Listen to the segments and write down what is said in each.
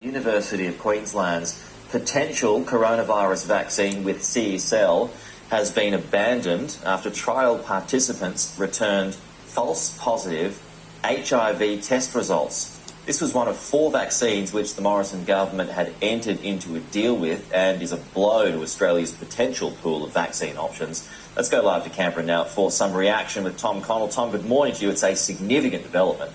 University of Queensland's potential coronavirus vaccine with CSL has been abandoned after trial participants returned false positive HIV test results. This was one of 4 vaccines which the Morrison government had entered into a deal with and is a blow to Australia's potential pool of vaccine options. Let's go live to Canberra now for some reaction with Tom Connell. Tom, good morning to you. It's a significant development.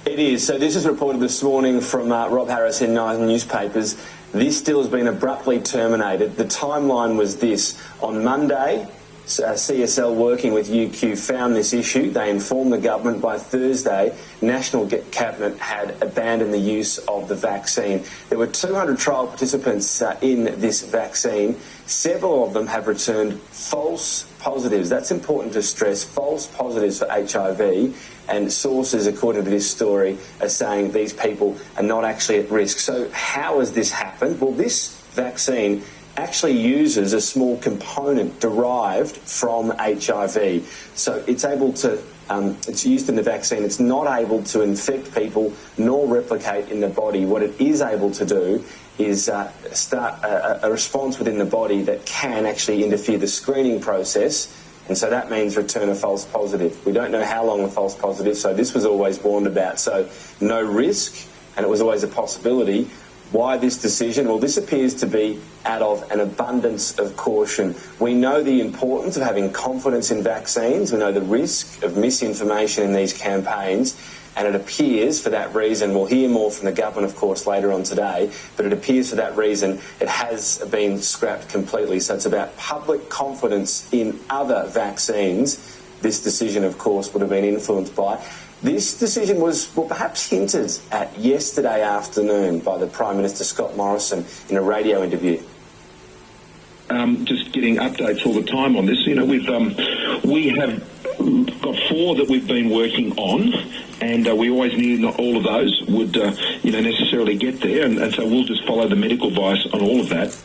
It is. So this is reported this morning from Rob Harris in Nine newspapers. This deal has been abruptly terminated. The timeline was this. On Monday, CSL working with UQ found this issue. They informed the government. By Thursday, National Cabinet had abandoned the use of the vaccine. There were 200 trial participants in this vaccine. Several of them have returned false positives. That's important to stress, false positives for HIV. And sources, according to this story, are saying these people are not actually at risk. So how has this happened? Well, this vaccine actually uses a small component derived from HIV. So it's able to, it's used in the vaccine. It's not able to infect people nor replicate in the body. What it is able to do is start a response within the body that can actually interfere the screening process. And so that means return a false positive. We don't know how long a false positive, so this was always warned about. So no risk, and it was always a possibility. Why this decision? Well, this appears to be out of an abundance of caution. We know the importance of having confidence in vaccines. We know the risk of misinformation in these campaigns. And it appears for that reason, we'll hear more from the government, of course, later on today, but it appears for that reason it has been scrapped completely. So it's about public confidence in other vaccines. This decision, of course, would have been influenced by. This decision was, well, perhaps hinted at yesterday afternoon by the Prime Minister, Scott Morrison, in a radio interview. Just getting updates all the time on this. You know, we have got 4 that we've been working on, and we always knew not all of those would, necessarily get there, and so we'll just follow the medical advice on all of that.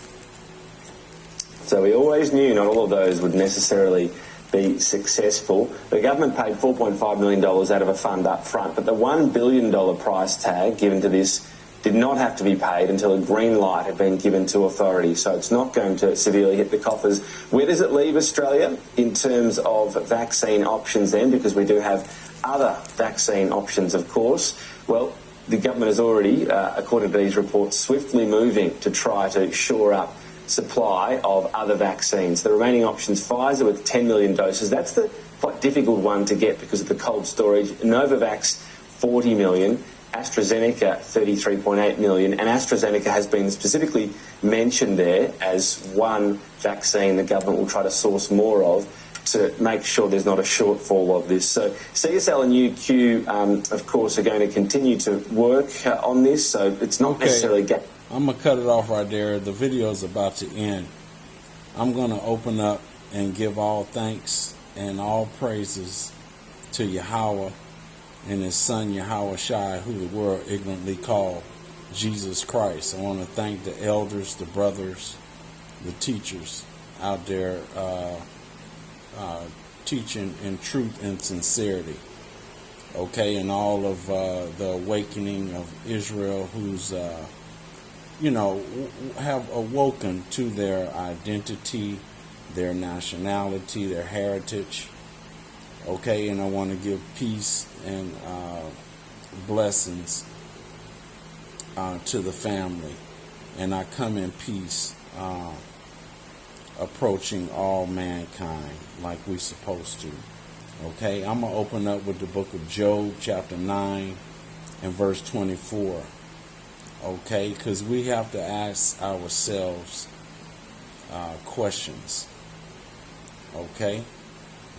So we always knew not all of those would necessarily be successful. The government paid $4.5 million out of a fund up front, but the $1 billion price tag given to this did not have to be paid until a green light had been given to authorities. So it's not going to severely hit the coffers. Where does it leave Australia in terms of vaccine options then? Because we do have other vaccine options, of course. Well, the government is already, according to these reports, swiftly moving to try to shore up supply of other vaccines. The remaining options, Pfizer with 10 million doses. That's the quite difficult one to get because of the cold storage. Novavax, 40 million. AstraZeneca, 33.8 million, and AstraZeneca has been specifically mentioned there as one vaccine the government will try to source more of to make sure there's not a shortfall of this. So CSL and UQ, of course, are going to continue to work on this, so it's not necessarily... I'm going to cut it off right there. The video is about to end. I'm going to open up and give all thanks and all praises to Yahweh and his son Yahweh Shai, who the world ignorantly called Jesus Christ. I want to thank the elders, the brothers, the teachers out there teaching in truth and sincerity. Okay, and all of the awakening of Israel who's, have awoken to their identity, their nationality, their heritage. Okay, and I want to give peace and blessings to the family. And I come in peace, approaching all mankind like we're supposed to. Okay, I'm going to open up with the book of Job, chapter 9 and verse 24. Okay, because we have to ask ourselves questions. Okay.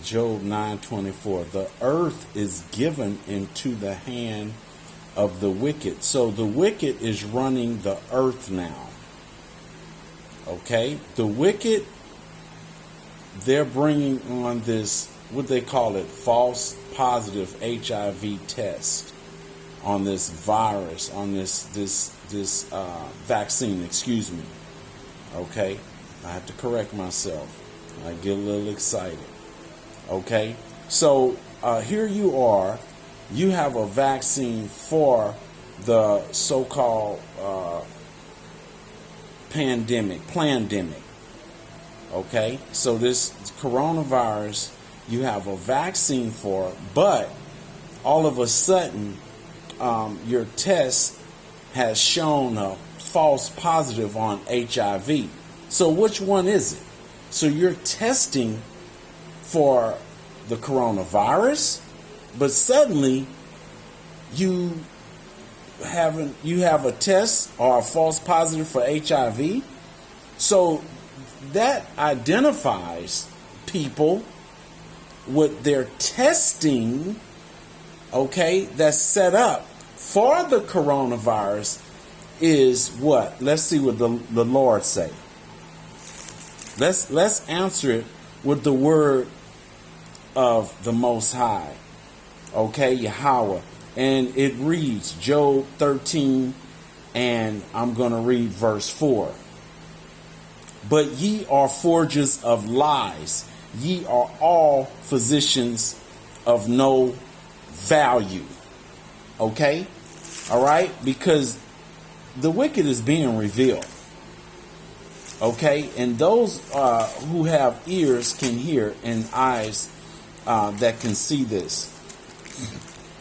Job 9:24. The earth is given into the hand of the wicked. So the wicked is running the earth now. Okay? The wicked, they're bringing on this, what they call it, false positive HIV test on this virus, on this vaccine, excuse me. Okay? I have to correct myself. I get a little excited. Okay, so here you are, you have a vaccine for the so-called plandemic. Okay, so this coronavirus, you have a vaccine for it, but all of a sudden, your test has shown a false positive on HIV. So which one is it? So you're testing for the coronavirus, but suddenly you have a test or a false positive for HIV. So that identifies people with their testing, okay, that's set up for the coronavirus is what? Let's see what the Lord say. Let's answer it with the word of the Most High. Okay, Yahweh. And it reads Job 13, and I'm going to read verse 4. But ye are forgers of lies. Ye are all physicians of no value. Okay? All right? Because the wicked is being revealed. Okay? And those who have ears can hear and eyes that can see this.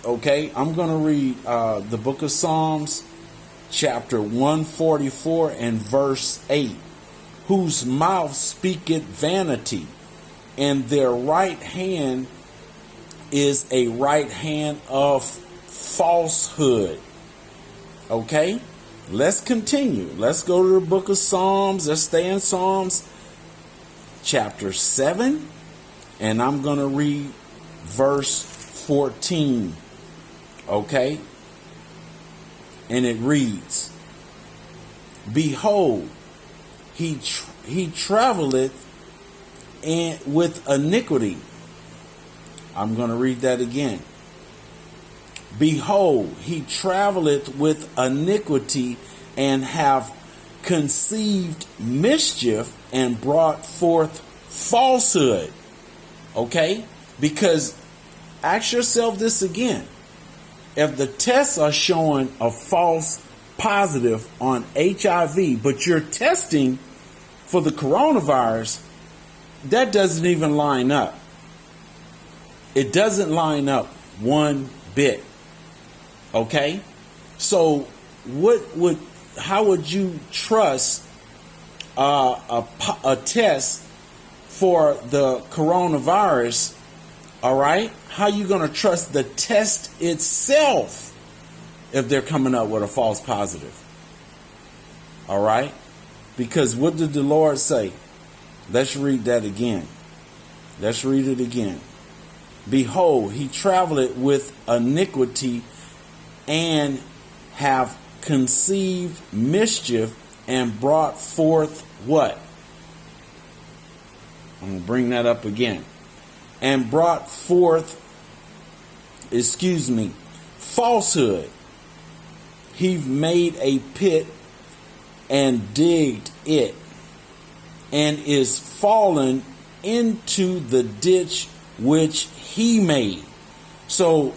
Okay? I'm going to read the book of Psalms, chapter 144 and verse 8. Whose mouth speaketh vanity, and their right hand is a right hand of falsehood. Okay? Let's continue. Let's go to the book of Psalms. Let's stay in Psalms chapter 7. And I'm going to read verse 14. Okay? And it reads, Behold, he traveleth with iniquity. I'm going to read that again. Behold, he traveleth with iniquity, and have conceived mischief, and brought forth falsehood. Okay? Because ask yourself this again. If the tests are showing a false positive on HIV, but you're testing for the coronavirus, that doesn't even line up. It doesn't line up one bit. Okay? So how would you trust a test for the coronavirus? All right? How are you going to trust the test itself if they're coming up with a false positive? All right? Because what did the Lord say? Let's read that again. Let's read it again. Behold, he traveleth with iniquity, and have conceived mischief, and brought forth what? I'm going to bring that up again. And brought forth, falsehood. He made a pit and digged it, and is fallen into the ditch which he made. So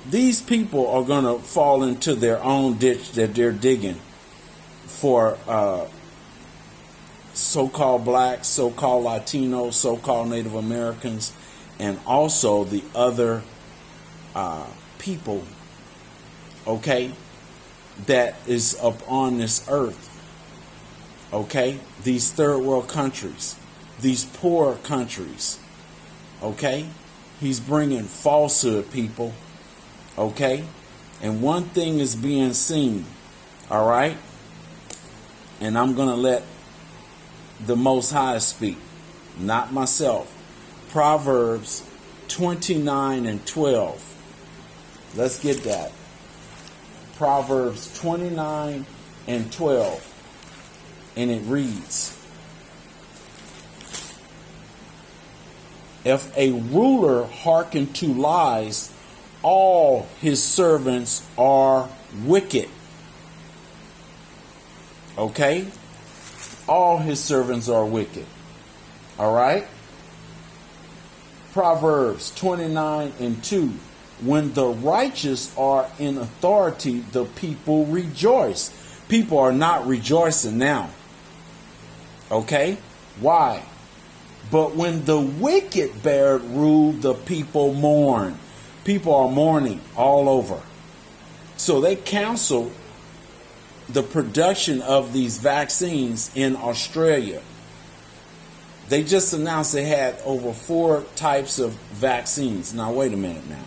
these people are going to fall into their own ditch that they're digging for so-called blacks, so-called Latinos, so-called Native Americans, and also the other people, okay, that is up on this earth. Okay? These third world countries, these poor countries. Okay? He's bringing falsehood, people. Okay? And one thing is being seen. All right? And I'm going to let the Most High speak, not myself. Proverbs 29 and 12. Let's get that. Proverbs 29 and 12. And it reads, If a ruler hearken to lies, all his servants are wicked. Okay? All his servants are wicked. All right? Proverbs 29 and 2. when the righteous are in authority, the people rejoice. People are not rejoicing now. Okay? Why? But when the wicked bear rule, the people mourn. People are mourning all over. So they canceled the production of these vaccines in Australia. They just announced they had over 4 types of vaccines. Now, wait a minute now.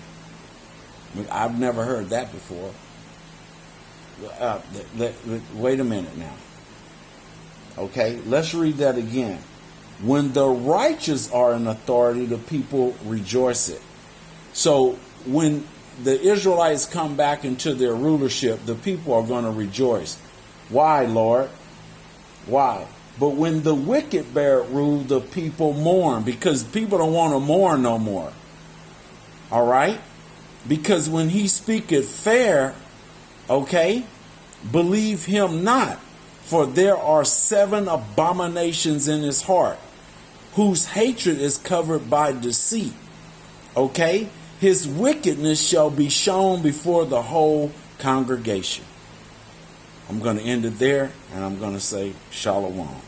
I've never heard that before. Wait a minute now. Okay, let's read that again. When the righteous are in authority, the people rejoice it. So when the Israelites come back into their rulership, the people are going to rejoice. Why, Lord? Why? But when the wicked bear rule, the people mourn, because people don't want to mourn no more. All right? Because when he speaketh fair, okay, believe him not, for there are 7 abominations in his heart, whose hatred is covered by deceit. Okay? His wickedness shall be shown before the whole congregation. I'm going to end it there, and I'm going to say shalom.